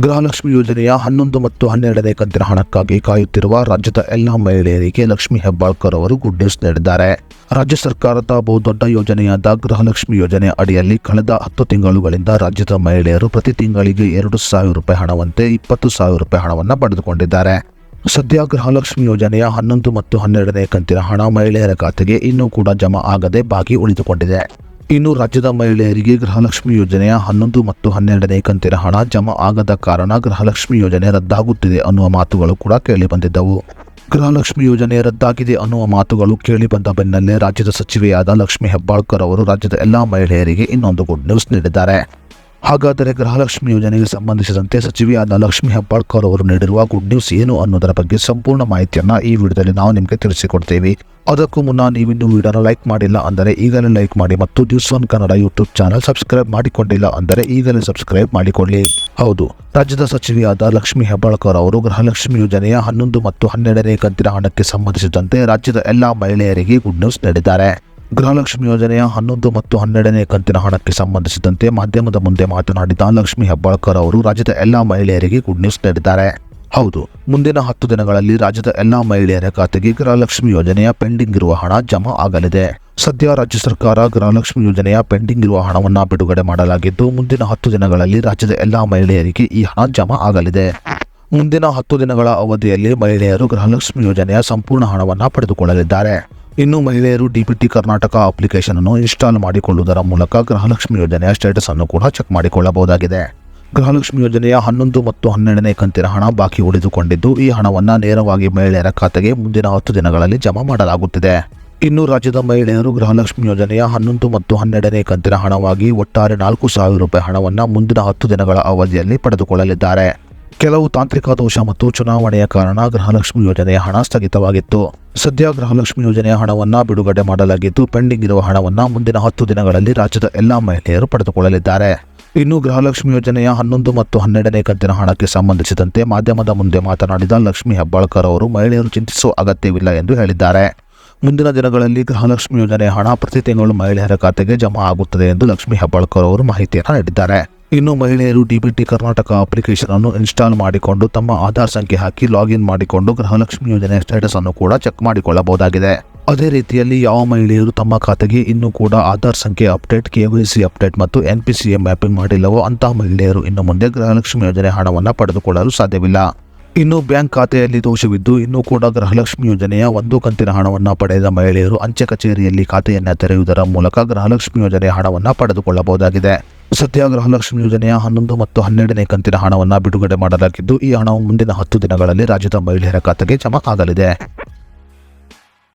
ಗೃಹಲಕ್ಷ್ಮಿ ಯೋಜನೆಯ 11 ಮತ್ತು 12ನೇ ಕಂತಿನ ಹಣಕ್ಕಾಗಿ ಕಾಯುತ್ತಿರುವ ರಾಜ್ಯದ ಎಲ್ಲ ಮಹಿಳೆಯರಿಗೆ ಲಕ್ಷ್ಮಿ ಹೆಬ್ಬಾಳ್ಕರ್ ಅವರು ಗುಡ್ ನ್ಯೂಸ್ ನೀಡಿದ್ದಾರೆ. ರಾಜ್ಯ ಸರ್ಕಾರದ ಬಹುದೊಡ್ಡ ಯೋಜನೆಯಾದ ಗೃಹಲಕ್ಷ್ಮಿ ಯೋಜನೆ ಅಡಿಯಲ್ಲಿ ಕಳೆದ 10 ತಿಂಗಳುಗಳಿಂದ ರಾಜ್ಯದ ಮಹಿಳೆಯರು ಪ್ರತಿ ತಿಂಗಳಿಗೆ 2,000 ರೂಪಾಯಿ ಹಣವಂತೆ 20,000 ರೂಪಾಯಿ ಹಣವನ್ನು ಪಡೆದುಕೊಂಡಿದ್ದಾರೆ. ಸದ್ಯ ಗೃಹಲಕ್ಷ್ಮಿ ಯೋಜನೆಯ 11 ಮತ್ತು 12ನೇ ಕಂತಿನ ಹಣ ಮಹಿಳೆಯರ ಖಾತೆಗೆ ಇನ್ನೂ ಕೂಡ ಜಮಾ ಆಗದೆ ಬಾಕಿ ಉಳಿದುಕೊಂಡಿದೆ. ಇನ್ನು ರಾಜ್ಯದ ಮಹಿಳೆಯರಿಗೆ ಗೃಹಲಕ್ಷ್ಮಿ ಯೋಜನೆಯ 11 ಮತ್ತು 12ನೇ ಕಂತಿನ ಹಣ ಜಮಾ ಆಗದ ಕಾರಣ ಗೃಹಲಕ್ಷ್ಮಿ ಯೋಜನೆ ರದ್ದಾಗುತ್ತಿದೆ ಅನ್ನುವ ಮಾತುಗಳು ಕೂಡ ಕೇಳಿಬಂದಿದ್ದವು. ಗೃಹಲಕ್ಷ್ಮಿ ಯೋಜನೆ ರದ್ದಾಗಿದೆ ಅನ್ನುವ ಮಾತುಗಳು ಕೇಳಿಬಂದ ಬೆನ್ನಲ್ಲೇ ರಾಜ್ಯದ ಸಚಿವೆಯಾದ ಲಕ್ಷ್ಮಿ ಹೆಬ್ಬಾಳ್ಕರ್ ಅವರು ರಾಜ್ಯದ ಎಲ್ಲಾ ಮಹಿಳೆಯರಿಗೆ ಇನ್ನೊಂದು ಗುಡ್ ನ್ಯೂಸ್ ನೀಡಿದ್ದಾರೆ. ಹಾಗಾದರೆ ಗೃಹಲಕ್ಷ್ಮಿ ಯೋಜನೆಗೆ ಸಂಬಂಧಿಸಿದಂತೆ ಸಚಿವೆಯಾದ ಲಕ್ಷ್ಮಿ ಹೆಬ್ಬಾಳ್ಕರ್ ಅವರು ನೀಡಿರುವ ಗುಡ್ ನ್ಯೂಸ್ ಏನು ಅನ್ನೋದರ ಬಗ್ಗೆ ಸಂಪೂರ್ಣ ಮಾಹಿತಿಯನ್ನು ಈ ವಿಡಿಯೋದಲ್ಲಿ ನಾವು ನಿಮಗೆ ತಿಳಿಸಿಕೊಡ್ತೀವಿ. ಅದಕ್ಕೂ ಮುನ್ನ ನೀವಿನ್ನೂ ವಿಡಿಯೋನ ಲೈಕ್ ಮಾಡಿಲ್ಲ ಅಂದರೆ ಈಗಲೇ ಲೈಕ್ ಮಾಡಿ ಮತ್ತು ನ್ಯೂಸ್1 ಕನ್ನಡ ಯೂಟ್ಯೂಬ್ ಚಾನಲ್ ಸಬ್ಸ್ಕ್ರೈಬ್ ಮಾಡಿಕೊಂಡಿಲ್ಲ ಅಂದರೆ ಈಗಲೇ ಸಬ್ಸ್ಕ್ರೈಬ್ ಮಾಡಿಕೊಳ್ಳಿ. ಹೌದು, ರಾಜ್ಯದ ಸಚಿವೆಯಾದ ಲಕ್ಷ್ಮಿ ಹೆಬ್ಬಾಳ್ಕರ್ ಅವರು ಗೃಹಲಕ್ಷ್ಮಿ ಯೋಜನೆಯ 11 ಮತ್ತು 12ನೇ ಕಂತಿನ ಹಣಕ್ಕೆ ಸಂಬಂಧಿಸಿದಂತೆ ರಾಜ್ಯದ ಎಲ್ಲಾ ಮಹಿಳೆಯರಿಗೆ ಗುಡ್ ನ್ಯೂಸ್ ನೀಡಿದ್ದಾರೆ. ಗೃಹಲಕ್ಷ್ಮಿ ಯೋಜನೆಯ 11 ಮತ್ತು 12ನೇ ಕಂತಿನ ಹಣಕ್ಕೆ ಸಂಬಂಧಿಸಿದಂತೆ ಮಾಧ್ಯಮದ ಮುಂದೆ ಮಾತನಾಡಿದ ಲಕ್ಷ್ಮಿ ಹೆಬ್ಬಾಳ್ಕರ್ ಅವರು ರಾಜ್ಯದ ಎಲ್ಲಾ ಮಹಿಳೆಯರಿಗೆ ಗುಡ್ ನ್ಯೂಸ್ ನೀಡಿದ್ದಾರೆ. ಹೌದು, ಮುಂದಿನ 10 ದಿನಗಳಲ್ಲಿ ರಾಜ್ಯದ ಎಲ್ಲಾ ಮಹಿಳೆಯರ ಖಾತೆಗೆ ಗೃಹಲಕ್ಷ್ಮಿ ಯೋಜನೆಯ ಪೆಂಡಿಂಗ್ ಇರುವ ಹಣ ಜಮಾ ಆಗಲಿದೆ. ಸದ್ಯ ರಾಜ್ಯ ಸರ್ಕಾರ ಗೃಹಲಕ್ಷ್ಮಿ ಯೋಜನೆಯ ಪೆಂಡಿಂಗ್ ಇರುವ ಹಣವನ್ನು ಬಿಡುಗಡೆ ಮಾಡಲಾಗಿದ್ದು ಮುಂದಿನ 10 ದಿನಗಳಲ್ಲಿ ರಾಜ್ಯದ ಎಲ್ಲಾ ಮಹಿಳೆಯರಿಗೆ ಈ ಹಣ ಜಮಾ ಆಗಲಿದೆ. ಮುಂದಿನ 10 ದಿನಗಳ ಅವಧಿಯಲ್ಲಿ ಮಹಿಳೆಯರು ಗೃಹಲಕ್ಷ್ಮಿ ಯೋಜನೆಯ ಸಂಪೂರ್ಣ ಹಣವನ್ನು ಪಡೆದುಕೊಳ್ಳಲಿದ್ದಾರೆ. ಇನ್ನು ಮಹಿಳೆಯರು ಡಿಬಿಟಿ ಕರ್ನಾಟಕ ಅಪ್ಲಿಕೇಶನ್ ಅನ್ನು ಇನ್ಸ್ಟಾಲ್ ಮಾಡಿಕೊಳ್ಳುವುದರ ಮೂಲಕ ಗೃಹಲಕ್ಷ್ಮಿ ಯೋಜನೆಯ ಸ್ಟೇಟಸ್ ಅನ್ನು ಕೂಡ ಚೆಕ್ ಮಾಡಿಕೊಳ್ಳಬಹುದಾಗಿದೆ. ಗೃಹಲಕ್ಷ್ಮಿ ಯೋಜನೆಯ 11 ಮತ್ತು 12ನೇ ಕಂತಿನ ಹಣ ಬಾಕಿ ಉಳಿದುಕೊಂಡಿದ್ದು ಈ ಹಣವನ್ನು ನೇರವಾಗಿ ಮಹಿಳೆಯರ ಖಾತೆಗೆ ಮುಂದಿನ 10 ದಿನಗಳಲ್ಲಿ ಜಮಾ ಮಾಡಲಾಗುತ್ತಿದೆ. ಇನ್ನು ರಾಜ್ಯದ ಮಹಿಳೆಯರು ಗೃಹಲಕ್ಷ್ಮಿ ಯೋಜನೆಯ 11 ಮತ್ತು 12ನೇ ಕಂತಿನ ಹಣವಾಗಿ ಒಟ್ಟಾರೆ 4,000 ರೂಪಾಯಿ ಹಣವನ್ನು ಮುಂದಿನ 10 ದಿನಗಳ ಅವಧಿಯಲ್ಲಿ ಪಡೆದುಕೊಳ್ಳಲಿದ್ದಾರೆ. ಕೆಲವು ತಾಂತ್ರಿಕ ದೋಷ ಮತ್ತು ಚುನಾವಣೆಯ ಕಾರಣ ಗೃಹಲಕ್ಷ್ಮಿ ಯೋಜನೆಯ ಹಣ ಸ್ಥಗಿತವಾಗಿತ್ತು. ಸದ್ಯ ಗೃಹಲಕ್ಷ್ಮಿ ಯೋಜನೆಯ ಹಣವನ್ನು ಬಿಡುಗಡೆ ಮಾಡಲಾಗಿದ್ದು ಪೆಂಡಿಂಗ್ ಇರುವ ಹಣವನ್ನು ಮುಂದಿನ 10 ದಿನಗಳಲ್ಲಿ ರಾಜ್ಯದ ಎಲ್ಲಾ ಮಹಿಳೆಯರು ಪಡೆದುಕೊಳ್ಳಲಿದ್ದಾರೆ. ಇನ್ನು ಗೃಹಲಕ್ಷ್ಮಿ ಯೋಜನೆಯ 11 ಮತ್ತು 12ನೇ ಕಂತಿನ ಹಣಕ್ಕೆ ಸಂಬಂಧಿಸಿದಂತೆ ಮಾಧ್ಯಮದ ಮುಂದೆ ಮಾತನಾಡಿದ ಲಕ್ಷ್ಮಿ ಹೆಬ್ಬಾಳ್ಕರ್ ಅವರು ಮಹಿಳೆಯರು ಚಿಂತಿಸುವ ಅಗತ್ಯವಿಲ್ಲ ಎಂದು ಹೇಳಿದ್ದಾರೆ. ಮುಂದಿನ ದಿನಗಳಲ್ಲಿ ಗೃಹಲಕ್ಷ್ಮಿ ಯೋಜನೆಯ ಹಣ ಪ್ರತಿ ತಿಂಗಳು ಮಹಿಳೆಯರ ಖಾತೆಗೆ ಜಮಾ ಆಗುತ್ತದೆ ಎಂದು ಲಕ್ಷ್ಮಿ ಹೆಬ್ಬಾಳ್ಕರ್ ಅವರು ಮಾಹಿತಿಯನ್ನು ನೀಡಿದ್ದಾರೆ. ಇನ್ನು ಮಹಿಳೆಯರು ಡಿಬಿಟಿ ಕರ್ನಾಟಕ ಅಪ್ಲಿಕೇಶನ್ ಅನ್ನು ಇನ್ಸ್ಟಾಲ್ ಮಾಡಿಕೊಂಡು ತಮ್ಮ ಆಧಾರ್ ಸಂಖ್ಯೆ ಹಾಕಿ ಲಾಗಿನ್ ಮಾಡಿಕೊಂಡು ಗೃಹಲಕ್ಷ್ಮಿ ಯೋಜನೆಯ ಸ್ಟೇಟಸ್ ಅನ್ನು ಕೂಡ ಚೆಕ್ ಮಾಡಿಕೊಳ್ಳಬಹುದಾಗಿದೆ. ಅದೇ ರೀತಿಯಲ್ಲಿ ಯಾವ ಮಹಿಳೆಯರು ತಮ್ಮ ಖಾತೆಗೆ ಇನ್ನೂ ಕೂಡ ಆಧಾರ್ ಸಂಖ್ಯೆ ಅಪ್ಡೇಟ್, KYC ಅಪ್ಡೇಟ್ ಮತ್ತು NPCA ಮ್ಯಾಪಿಂಗ್ ಮಾಡಿಲ್ಲವೋ ಅಂತಹ ಮಹಿಳೆಯರು ಇನ್ನು ಮುಂದೆ ಗೃಹಲಕ್ಷ್ಮಿ ಯೋಜನೆ ಹಣವನ್ನು ಪಡೆದುಕೊಳ್ಳಲು ಸಾಧ್ಯವಿಲ್ಲ. ಇನ್ನು ಬ್ಯಾಂಕ್ ಖಾತೆಯಲ್ಲಿ ದೋಷವಿದ್ದು ಇನ್ನೂ ಕೂಡ ಗೃಹಲಕ್ಷ್ಮಿ ಯೋಜನೆಯ 1 ಕಂತಿನ ಹಣವನ್ನು ಪಡೆದ ಮಹಿಳೆಯರು ಅಂಚೆ ಕಚೇರಿಯಲ್ಲಿ ಖಾತೆಯನ್ನು ತೆರೆಯುವುದರ ಮೂಲಕ ಗೃಹಲಕ್ಷ್ಮಿ ಯೋಜನೆಯ ಹಣವನ್ನು ಪಡೆದುಕೊಳ್ಳಬಹುದಾಗಿದೆ. ಸದ್ಯ ಗೃಹಲಕ್ಷ್ಮಿ ಯೋಜನೆಯ 11 ಮತ್ತು 12ನೇ ಕಂತಿನ ಹಣವನ್ನು ಬಿಡುಗಡೆ ಮಾಡಲಾಗಿದ್ದು ಈ ಹಣವು ಮುಂದಿನ 10 ದಿನಗಳಲ್ಲಿ ರಾಜ್ಯದ ಮಹಿಳೆಯರ ಖಾತೆಗೆ ಜಮಾ ಆಗಲಿದೆ.